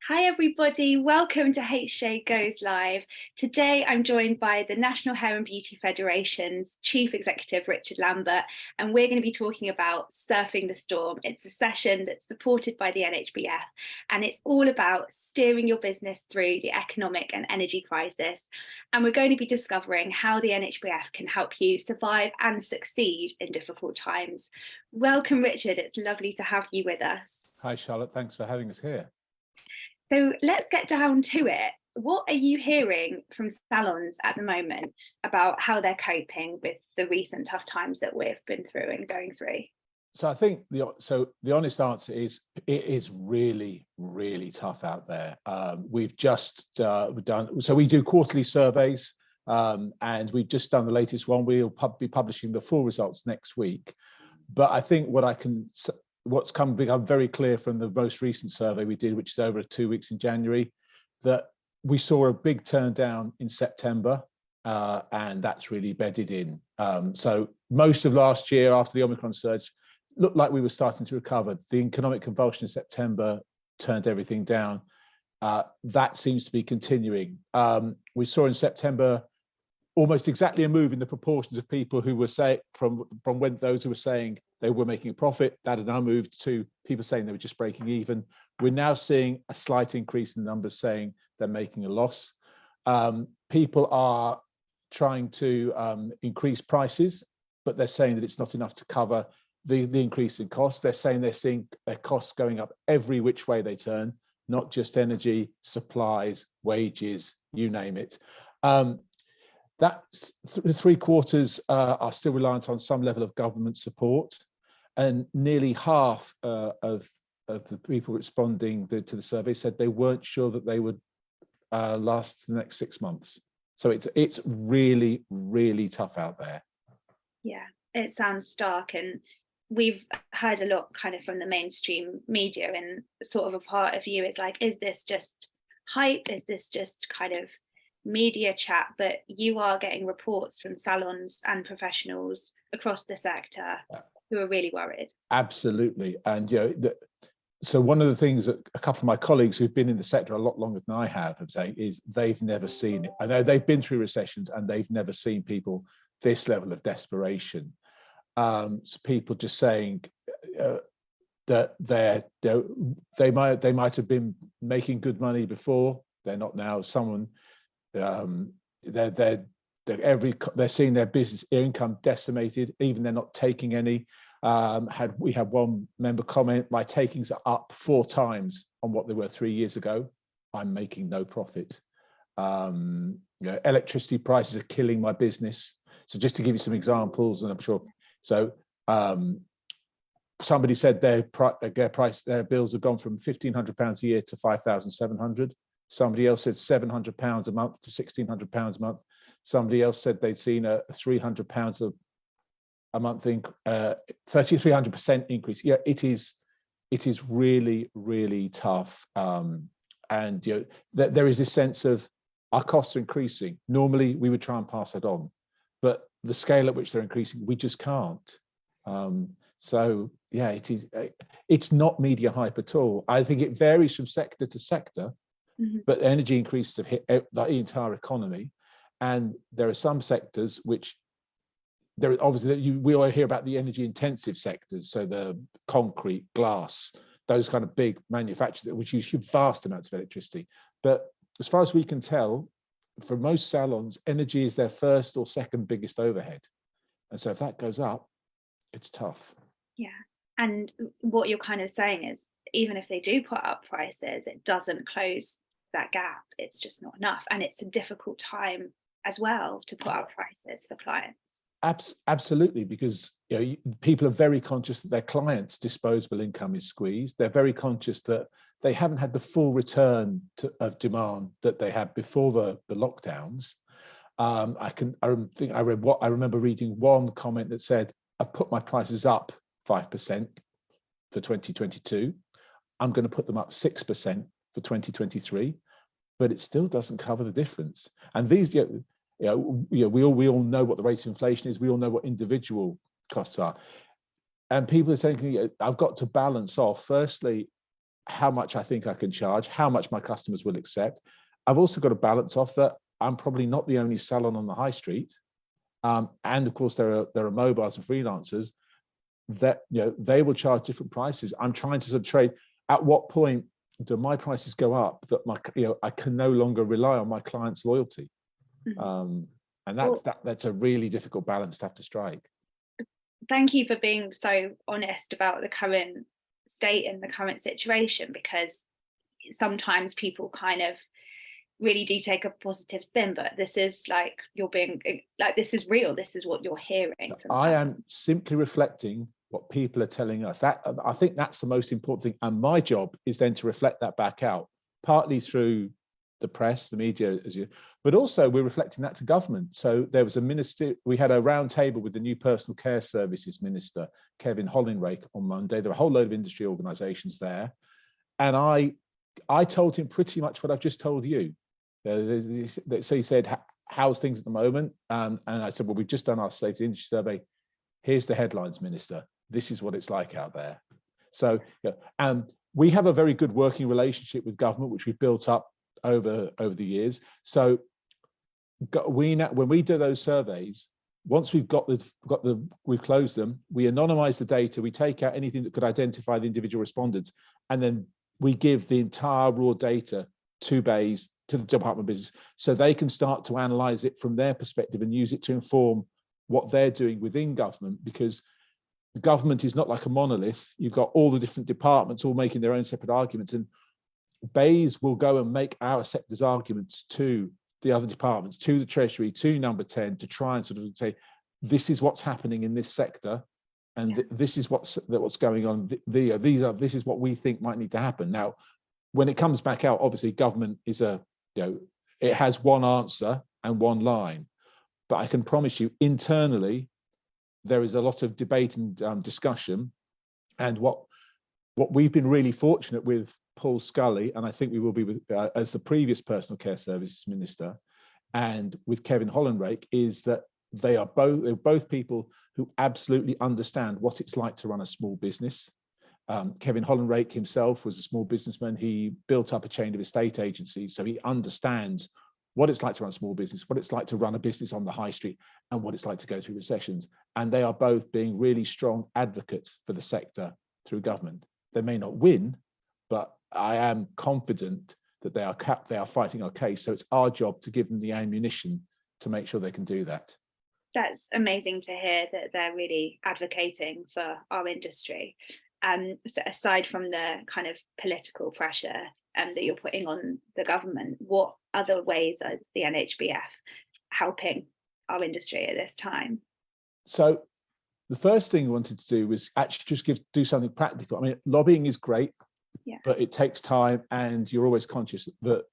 Hi everybody, welcome to HJ Goes Live. Today I'm joined by the National Hair and Beauty Federation's Chief Executive Richard Lambert, and we're going to be talking about Surfing the Storm. It's a session that's supported by the NHBF, and it's all about steering your business through the economic and energy crisis. And we're going to be discovering how the NHBF can help you survive and succeed in difficult times. Welcome, Richard. It's lovely to have you with us. Hi, Charlotte. Thanks for having us here. So let's get down to it. What are you hearing from salons at the moment about how they're coping with the recent tough times that we've been through and going through? So I think the honest answer is it is really, really tough out there. We've just we do quarterly surveys, and we've just done the latest one. We'll be publishing the full results next week. But I think what's become very clear from the most recent survey we did, which is over 2 weeks in January, that we saw a big turn down in September, and that's really bedded in. So most of last year, after the Omicron surge, looked like we were starting to recover. The economic convulsion in September turned everything down. That seems to be continuing. We saw in September almost exactly a move in the proportions of people who were from when those who were saying they were making a profit, that had now moved to people saying they were just breaking even. We're now seeing a slight increase in numbers saying they're making a loss. People are trying to increase prices, but they're saying that it's not enough to cover the increase in costs. They're saying they're seeing their costs going up every which way they turn, not just energy, supplies, wages, you name it. That 3/4 are still reliant on some level of government support, and nearly half of the people responding to the survey said they weren't sure that they would last the next 6 months. So it's really, really tough out there. Yeah, it sounds stark, and we've heard a lot kind of from the mainstream media, and sort of a part of you is like, is this just hype? Is this just kind of media chat? But you are getting reports from salons and professionals across the sector who are really worried. Absolutely. And so one of the things that a couple of my colleagues who've been in the sector a lot longer than I have saying is they've never seen it. I know they've been through recessions and they've never seen people this level of desperation. So people just saying that they might have been making good money before, they're not now. They're seeing their business income decimated, even they're not taking any. We had one member comment, my takings are up 4 times on what they were 3 years ago. I'm making no profit. Electricity prices are killing my business. So just to give you some examples, and I'm sure, so somebody said their bills have gone from £1,500 a year to £5,700. Somebody else said £700 a month to £1,600 a month. Somebody else said they'd seen a £300 a month, 300% increase. Yeah, it is really, really tough. And there is this sense of our costs are increasing. Normally, we would try and pass that on, but the scale at which they're increasing, we just can't. So yeah, it's not media hype at all. I think it varies from sector to sector. Mm-hmm. But energy increases have hit the entire economy, and there are some sectors which we all hear about the energy intensive sectors, so the concrete, glass, those kind of big manufacturers which use vast amounts of electricity. But as far as we can tell, for most salons, energy is their first or second biggest overhead, and so if that goes up, it's tough. Yeah, and what you're kind of saying is, even if they do put up prices, it doesn't close that gap. It's just not enough, and it's a difficult time as well to put up prices for clients. Absolutely, because people are very conscious that their clients' disposable income is squeezed. They're very conscious that they haven't had the full return of demand that they had before the lockdowns. I remember reading one comment that said, "I've put my prices up 5% for 2022. I'm going to put them up 6% for 2023, but it still doesn't cover the difference." And these, we all know what the rate of inflation is. We all know what individual costs are, and people are saying, I've got to balance off. Firstly, how much I think I can charge, how much my customers will accept. I've also got to balance off that I'm probably not the only salon on the high street. And of course, there are mobiles and freelancers that, they will charge different prices. I'm trying to sort of trade. At what point do my prices go up that I can no longer rely on my client's loyalty? And that's a really difficult balance to have to strike. Thank you for being so honest about the current state and the current situation, because sometimes people kind of really do take a positive spin, but this is like, you're being like, this is real, this is what you're hearing. I am simply reflecting what people are telling us. That, I think that's the most important thing, and my job is then to reflect that back out, partly through the press, the media, but also we're reflecting that to government. So there was a minister, we had a round table with the new personal care services minister, Kevin Hollinrake, on Monday. There were a whole load of industry organisations there, and I told him pretty much what I've just told you. So he said, how's things at the moment? And I said, well, we've just done our state industry survey. Here's the headlines, Minister. This is what it's like out there. So, and we have a very good working relationship with government, which we've built up over the years. So when we do those surveys, once we've we've closed them, we anonymize the data, we take out anything that could identify the individual respondents, and then we give the entire raw data to BEIS, to the Department of Business, so they can start to analyze it from their perspective and use it to inform what they're doing within government, because the government is not like a monolith. You've got all the different departments all making their own separate arguments, and BEIS will go and make our sector's arguments to the other departments, to the Treasury, to Number 10, to try and sort of say, this is what's happening in this sector, and this is what's going on. This is what we think might need to happen. Now, when it comes back out, obviously government is it has one answer and one line, but I can promise you internally there is a lot of debate and discussion. And what we've been really fortunate with Paul Scully, and I think we will be with as the previous personal care services minister, and with Kevin Hollinrake, is that they're both people who absolutely understand what it's like to run a small business. Kevin Hollinrake himself was a small businessman. He built up a chain of estate agencies, so he understands what it's like to run a small business, what it's like to run a business on the high street, and what it's like to go through recessions. And they are both being really strong advocates for the sector through government. They may not win, but I am confident that they are fighting our case. So it's our job to give them the ammunition to make sure they can do that. That's amazing to hear that they're really advocating for our industry. So aside from the kind of political pressure that you're putting on the government, what other ways is the NHBF helping our industry at this time? So the first thing we wanted to do was actually just do something practical. I mean, lobbying is great, but it takes time, and you're always conscious that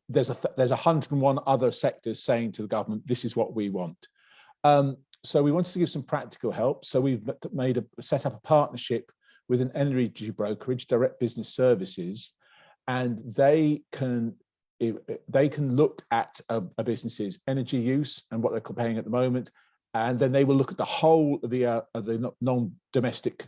there's 101 other sectors saying to the government, this is what we want. So we wanted to give some practical help. So we've set up a partnership with an energy brokerage, Direct Business Services, and they can look at a business's energy use and what they're paying at the moment, and then they will look at the whole of the non-domestic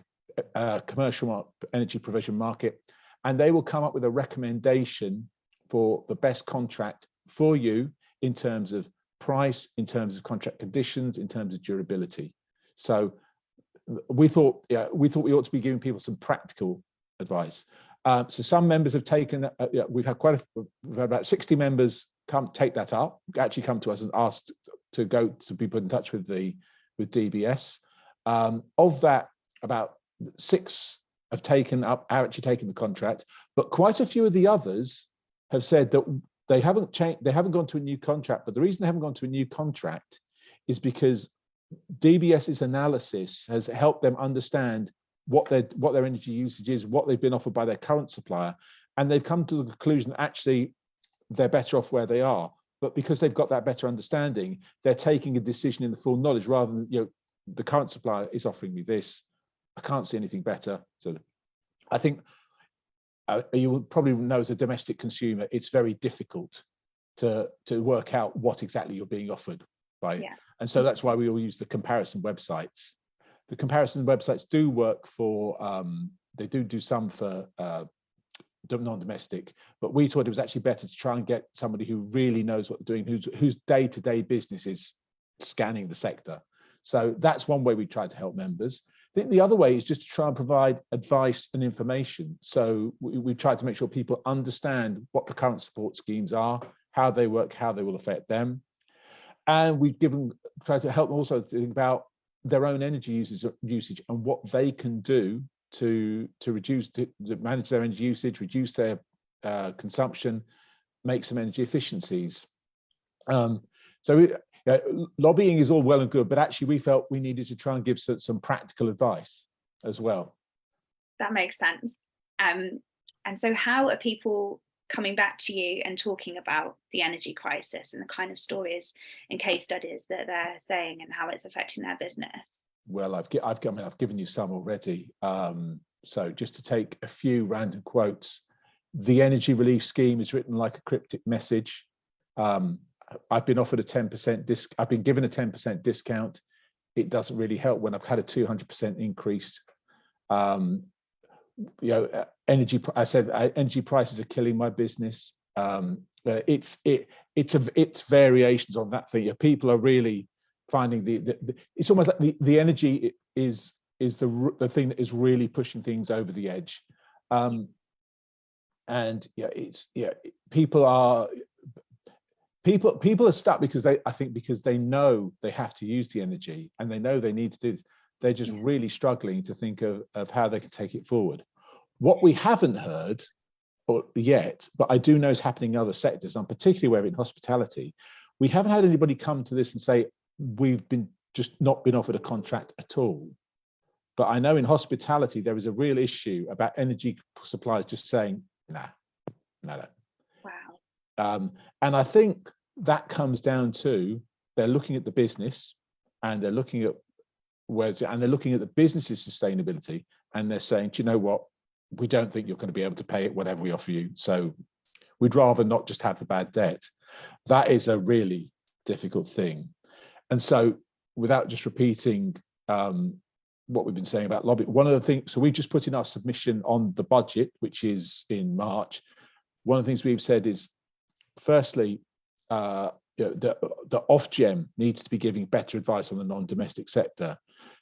commercial energy provision market, and they will come up with a recommendation for the best contract for you in terms of price, in terms of contract conditions, in terms of durability. So we thought we ought to be giving people some practical advice. So some members have taken. We've had about 60 members come that up, actually come to us and asked to be put in touch with DBS. Of that, about 6 have actually taken the contract, but quite a few of the others have said that they haven't gone to a new contract. But the reason they haven't gone to a new contract is because DBS's analysis has helped them understand what their energy usage is, what they've been offered by their current supplier, and they've come to the conclusion that actually they're better off where they are. But because they've got that better understanding, they're taking a decision in the full knowledge, rather than the current supplier is offering me this, I can't see anything better. So I think you will probably know, as a domestic consumer, it's very difficult to work out what exactly you're being offered by. And so that's why we all use the comparison websites. The comparison websites do work for they do some for non-domestic, but we thought it was actually better to try and get somebody who really knows what they're doing, whose day-to-day business is scanning the sector. So that's one way we try to help members. I think the other way is just to try and provide advice and information. So we try to make sure people understand what the current support schemes are, how they work, how they will affect them. And we've try to help them also think about their own energy usage and what they can do to manage their energy usage, reduce their consumption, make some energy efficiencies. Lobbying is all well and good, but actually we felt we needed to try and give some practical advice as well. That makes sense. And so how are people coming back to you and talking about the energy crisis and the kind of stories and case studies that they're saying and how it's affecting their business? Well, I've given you some already. So just to take a few random quotes, the energy relief scheme is written like a cryptic message. I've been offered a 10% I've been given a 10% discount. It doesn't really help when I've had a 200% increase. Energy prices are killing my business. It's variations on that thing. People are really finding it's almost like the energy is the thing that is really pushing things over the edge. People are stuck because they know they have to use the energy and they know they need to do this. They're just really struggling to think of how they can take it forward. What we haven't heard yet, but I do know is happening in other sectors, and particularly where in hospitality, we haven't had anybody come to this and say, we've just not been offered a contract at all. But I know in hospitality, there is a real issue about energy suppliers just saying, no. Wow. And I think that comes down to they're looking at the business and they're looking at the business's sustainability, and they're saying, do you know what? We don't think you're going to be able to pay it whatever we offer you. So we'd rather not just have the bad debt. That is a really difficult thing. And so without just repeating what we've been saying about lobbying, one of the things, so we've just put in our submission on the budget, which is in March. One of the things we've said is, firstly, the Ofgem needs to be giving better advice on the non-domestic sector.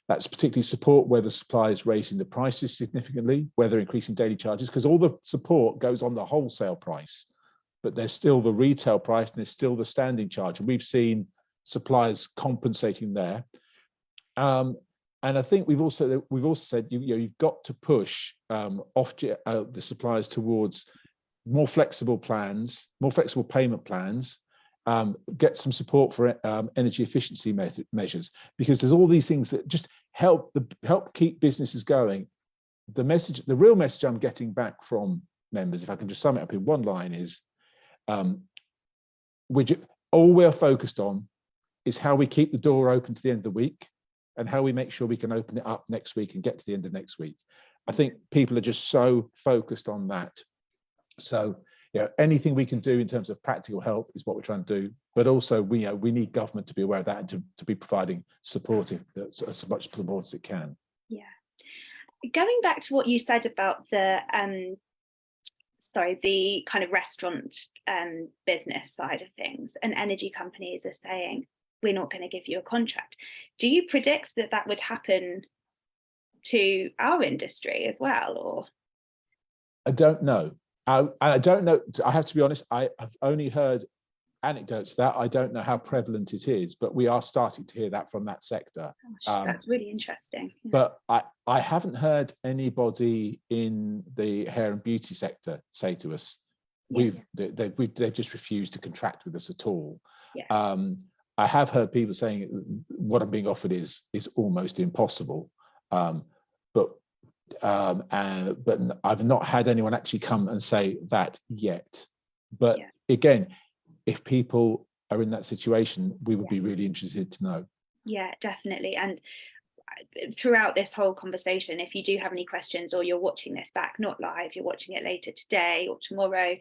That's particularly support where the supply is raising the prices significantly, where they're increasing daily charges, because all the support goes on the wholesale price, but there's still the retail price and there's still the standing charge. And we've seen suppliers compensating there. And I think we've also said you've got to push the suppliers towards more flexible plans, more flexible payment plans, get some support for energy efficiency measures, because there's all these things that just help keep businesses going. The real message I'm getting back from members, if I can just sum it up in one line, is all we're focused on is how we keep the door open to the end of the week and how we make sure we can open it up next week and get to the end of next week. I think people are just so focused on that. So anything we can do in terms of practical help is what we're trying to do, but also we need government to be aware of that and to be providing support, as much support as it can. Yeah. Going back to what you said about the kind of restaurant business side of things, and energy companies are saying, we're not going to give you a contract. Do you predict that would happen to our industry as well, or? I don't know. I don't know. I have to be honest. I have only heard anecdotes of that. I don't know how prevalent it is, but we are starting to hear that from that sector. Gosh, that's really interesting. Yeah. But I haven't heard anybody in the hair and beauty sector say to us, they've just refused to contract with us at all. Yeah. I have heard people saying what I'm being offered is almost impossible, but I've not had anyone actually come and say that yet. But again, if people are in that situation, we would be really interested to know. Yeah, definitely. And throughout this whole conversation, if you do have any questions, or you're watching this back, not live, you're watching it later today or tomorrow,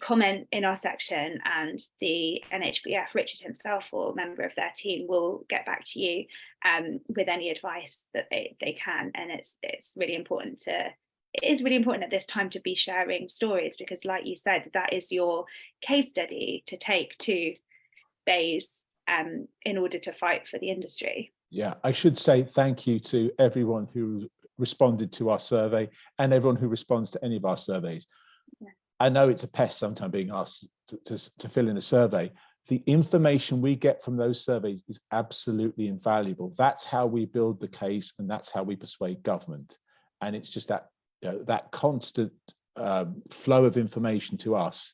comment in our section, and the NHBF, Richard himself or a member of their team, will get back to you with any advice that they can. And it's really important it is really important at this time to be sharing stories, because like you said, that is your case study to take to BEIS in order to fight for the industry. Yeah, I should say thank you to everyone who responded to our survey and everyone who responds to any of our surveys. Yeah. I know it's a pest sometimes being asked to fill in a survey. The information we get from those surveys is absolutely invaluable. That's how we build the case, and that's how we persuade government. And it's just that that constant flow of information to us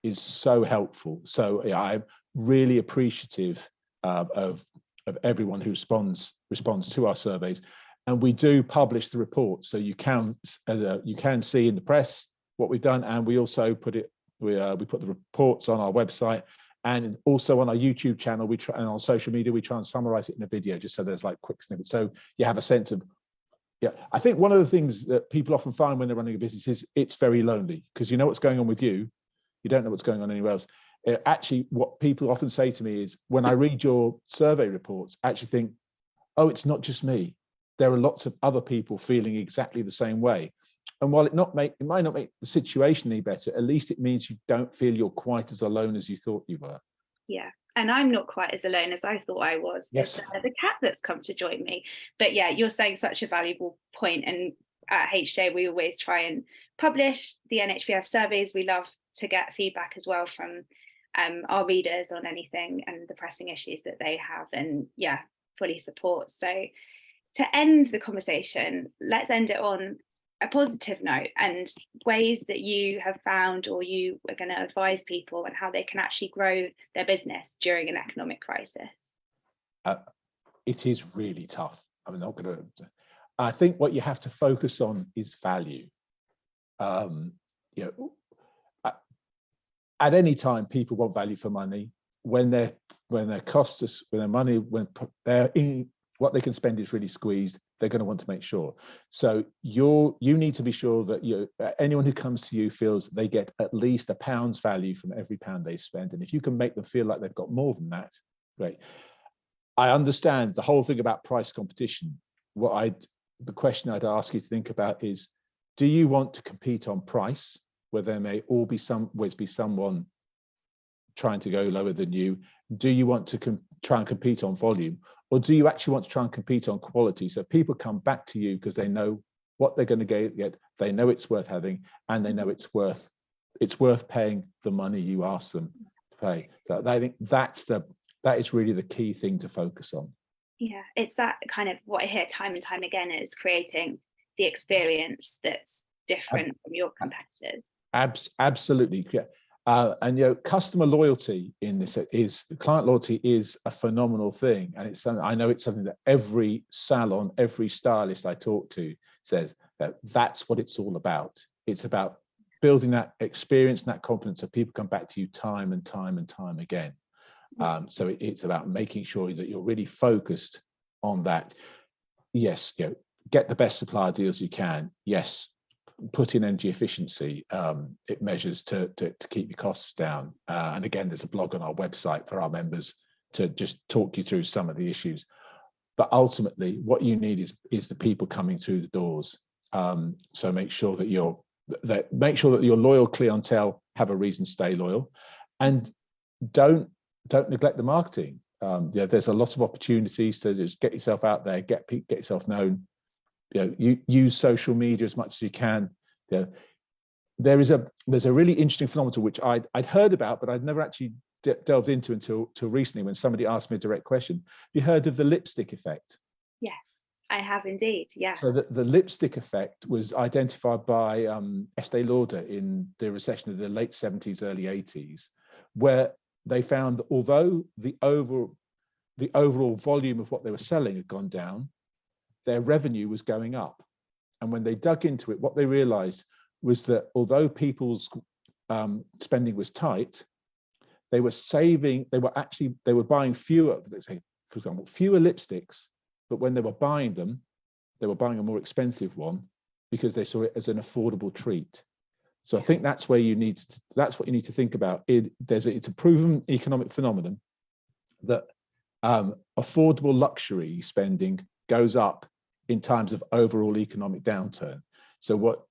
is so helpful. So yeah, I'm really appreciative of everyone who responds to our surveys, and we do publish the report, so you can see in the press what we've done, and we also put the reports on our website, and also on our YouTube channel. And on social media we try and summarize it in a video, just so there's like quick snippets, so you have a sense of. Yeah, I think one of the things that people often find when they're running a business is it's very lonely, because you know what's going on with you, you don't know what's going on anywhere else. Actually, what people often say to me is, when I read your survey reports, I actually think, oh, it's not just me. There are lots of other people feeling exactly the same way. And while it might not make the situation any better, at least it means you don't feel you're quite as alone as you thought you were. Yeah, and I'm not quite as alone as I thought I was. Yes. It's the cat that's come to join me. But yeah, you're saying such a valuable point. And at HJ, we always try and publish the NHBF surveys. We love to get feedback as well from our readers on anything and the pressing issues that they have, and yeah, fully support. So to end the conversation, let's end it on a positive note, and ways that you have found, or you are going to advise people on how they can actually grow their business during an economic crisis. It is really tough. I'm not going to. I think what you have to focus on is value. At any time, people want value for money. When their costs, when their money, when they're in, what they can spend is really squeezed, they're going to want to make sure. So you need to be sure that anyone who comes to you feels they get at least a pound's value from every pound they spend. And if you can make them feel like they've got more than that, great. I understand the whole thing about price competition. The question I'd ask you to think about is, do you want to compete on price, where there may always be someone trying to go lower than you? Do you want to try and compete on volume, or do you actually want to try and compete on quality, so people come back to you because they know what they're going to get, they know it's worth having, and they know it's worth paying the money you ask them to pay? So I think that is really the key thing to focus on. Yeah, it's that kind of what I hear time and time again, is creating the experience that's different from your competitors. Absolutely, yeah. And customer loyalty in this client loyalty is a phenomenal thing, and I know it's something that every salon, every stylist I talk to says that's what it's all about. It's about building that experience and that confidence, so people come back to you time and time and time again. So it's about making sure that you're really focused on that. Yes, get the best supplier deals you can. Yes, put in energy efficiency measures to keep your costs down. And again, there's a blog on our website for our members to just talk you through some of the issues. But ultimately, what you need is the people coming through the doors. So make sure that your loyal clientele have a reason to stay loyal, and don't neglect the marketing. There's a lot of opportunities to just get yourself out there, get yourself known. You use social media as much as you can. There's a really interesting phenomenon which I'd heard about, but I'd never actually delved into until recently, when somebody asked me a direct question. Have you heard of the lipstick effect? Yes, I have indeed. Yeah. So the lipstick effect was identified by Estee Lauder in the recession of the late 70s, early 80s, where they found that although the overall volume of what they were selling had gone down, their revenue was going up. And when they dug into it, what they realized was that although people's spending was tight, they were buying fewer, let's say, for example, fewer lipsticks, but when they were buying them, they were buying a more expensive one because they saw it as an affordable treat. So I think that's where you need to, that's what you need to think about. It's a proven economic phenomenon that affordable luxury spending goes up in times of overall economic downturn. So what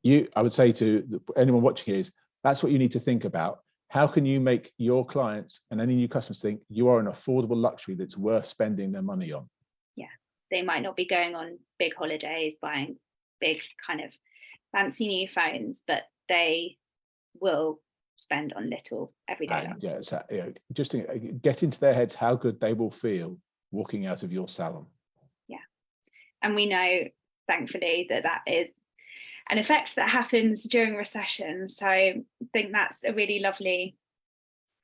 I would say to anyone watching here is, that's what you need to think about. How can you make your clients and any new customers think you are an affordable luxury that's worth spending their money on? Yeah, they might not be going on big holidays, buying big kind of fancy new phones, but they will spend on little everyday life. Yeah, so, just get into their heads how good they will feel walking out of your salon. Yeah, and we know, thankfully, that is an effect that happens during recession. So I think that's a really lovely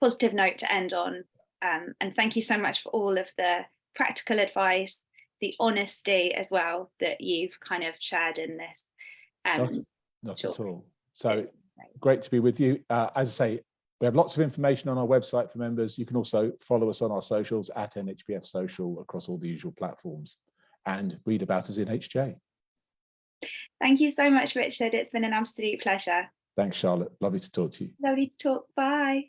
positive note to end on. And thank you so much for all of the practical advice, the honesty as well that you've kind of shared in this. Not at all. So great to be with you. As I say, we have lots of information on our website for members. You can also follow us on our socials at NHBF Social across all the usual platforms, and read about us in HJ. Thank you so much, Richard. It's been an absolute pleasure. Thanks, Charlotte. Lovely to talk to you. Lovely to talk. Bye.